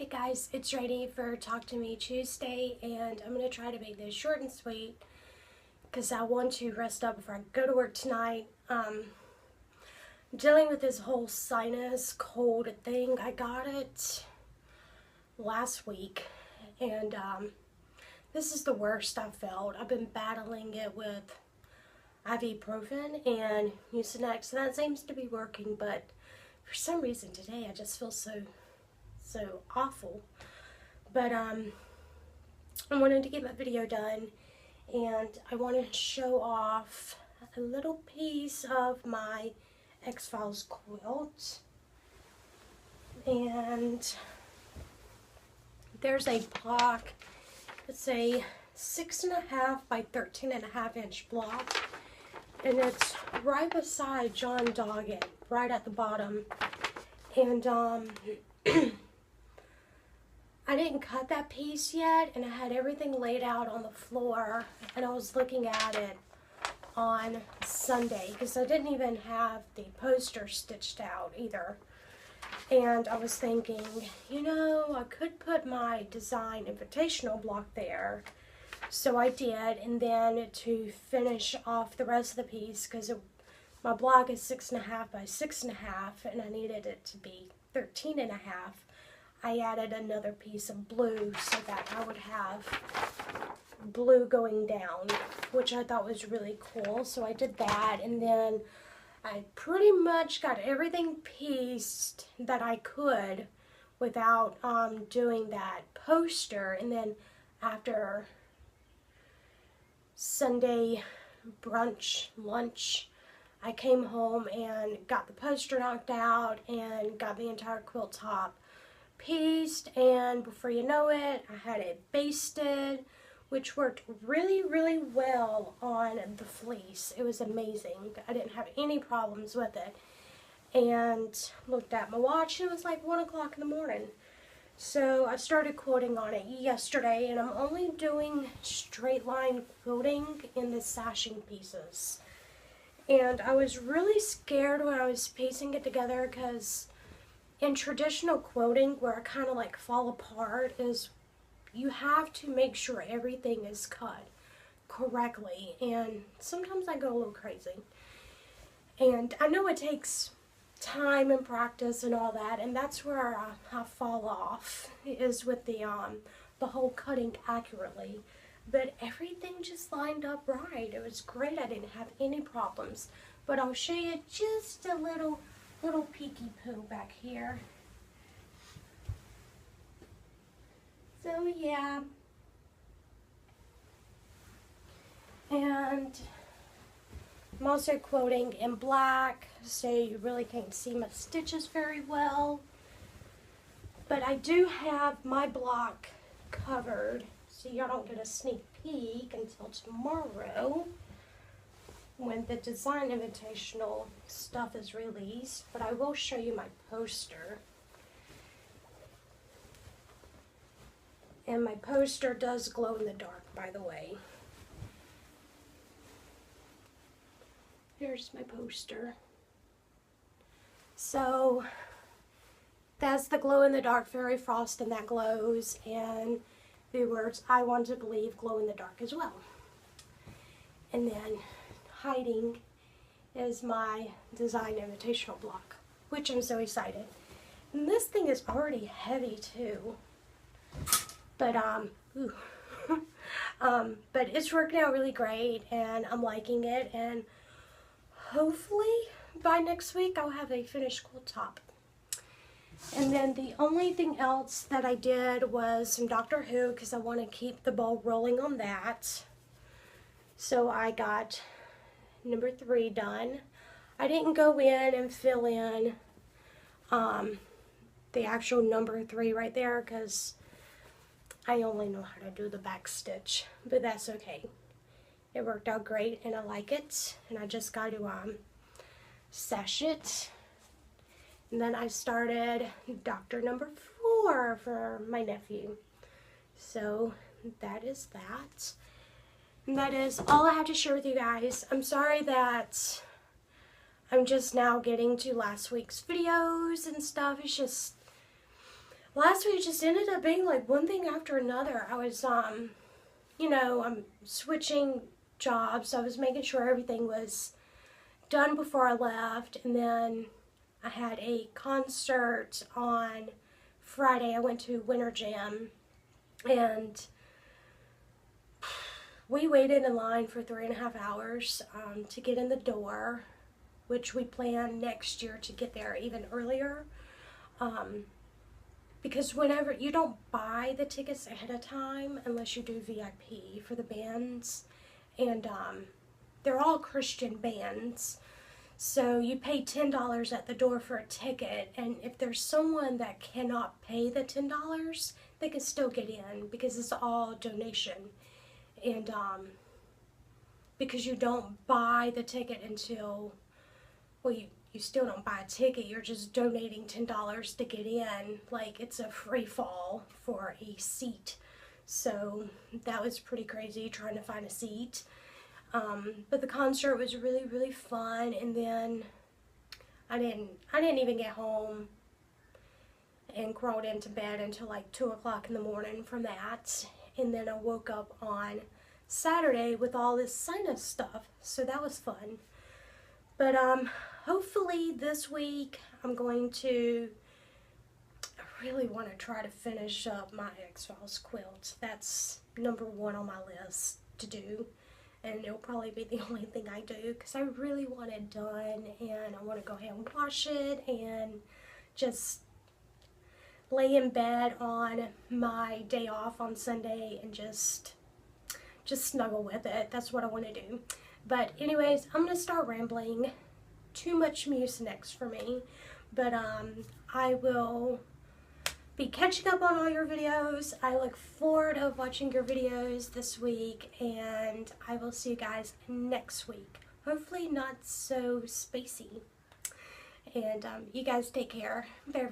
Hey guys, it's ready for Talk to Me Tuesday, and I'm going to try to make this short and sweet because I want to rest up before I go to work tonight. Dealing with this whole sinus cold thing. I got it last week, and this is the worst I've felt. I've been battling it with ibuprofen and Mucinex, and that seems to be working, but for some reason today I just feel so awful. But I wanted to get my video done, and I want to show off a little piece of my X-Files quilt. And there's a block. It's a 6.5 by 13.5 inch block, and it's right beside John Doggett, right at the bottom. And I didn't cut that piece yet, and I had everything laid out on the floor, and I was looking at it on Sunday because I didn't even have the poster stitched out either. And I was thinking, you know, I could put my design invitational block there. So I did, and then to finish off the rest of the piece, because my block is 6.5 by 6.5, and I needed it to be 13.5. I added another piece of blue so that I would have blue going down, which I thought was really cool. So I did that, and then I pretty much got everything pieced that I could without doing that poster. And then after Sunday brunch, lunch, I came home and got the poster knocked out and got the entire quilt top pieced, and before you know it, I had it basted, which worked really well on the fleece. It was amazing. I didn't have any problems with it. And looked at my watch, and it was like 1 o'clock in the morning. So I started quilting on it yesterday, and I'm only doing straight line quilting in the sashing pieces. And I was really scared when I was piecing it together, because in traditional quilting, where I kind of like fall apart, is you have to make sure everything is cut correctly, and sometimes I go a little crazy. And I know it takes time and practice and all that, and that's where I fall off, is with the whole cutting accurately. But everything just lined up right. It was great. I didn't have any problems. But I'll show you just a little peeky poo back here. So yeah, and I'm also quilting in black, so you really can't see my stitches very well. But I do have my block covered, so y'all don't get a sneak peek until tomorrow, when the design invitational stuff is released. But I will show you my poster. And my poster does glow in the dark, by the way. Here's my poster. So that's the glow in the dark fairy frost, and that glows, and the words "I want to believe" glow in the dark as well. And then hiding is my design invitational block, which I'm so excited. And this thing is already heavy too, but but it's working out really great, and I'm liking it, and hopefully by next week I'll have a finished quilt top. And then the only thing else that I did was some Doctor Who, because I want to keep the ball rolling on that. So I got number 3 done. I didn't go in and fill in the actual number 3 right there, because I only know how to do the back stitch, but that's okay. It worked out great, and I like it, and I just got to sash it. And then I started Doctor number 4 for my nephew. So that is that. And that is all I have to share with you guys. I'm sorry that I'm just now getting to last week's videos and stuff. It's just, last week just ended up being like one thing after another. I was, you know, I'm switching jobs. I was making sure everything was done before I left, and then I had a concert on Friday. I went to Winter Jam, and we waited in line for 3.5 hours to get in the door, which we plan next year to get there even earlier. Because whenever you don't buy the tickets ahead of time unless you do VIP for the bands, and they're all Christian bands, so you pay $10 at the door for a ticket, and if there's someone that cannot pay the $10, they can still get in because it's all donation. And because you don't buy the ticket until, well, you still don't buy a ticket, you're just donating $10 to get in. Like, it's a free fall for a seat. So that was pretty crazy trying to find a seat. But the concert was really, really fun, and then I didn't even get home and crawled into bed until like 2 o'clock in the morning from that. And then I woke up on Saturday with all this sinus stuff, so that was fun. But hopefully this week I'm going to, I really want to try to finish up my X-Files quilt. That's number one on my list to do, and it'll probably be the only thing I do because I really want it done, and I want to go ahead and wash it and just lay in bed on my day off on Sunday and just snuggle with it. That's what I want to do. But anyways, I'm going to start rambling. Too much Mucinex for me. But I will be catching up on all your videos. I look forward to watching your videos this week, and I will see you guys next week. Hopefully not so spacey. And you guys take care. Bye, everybody.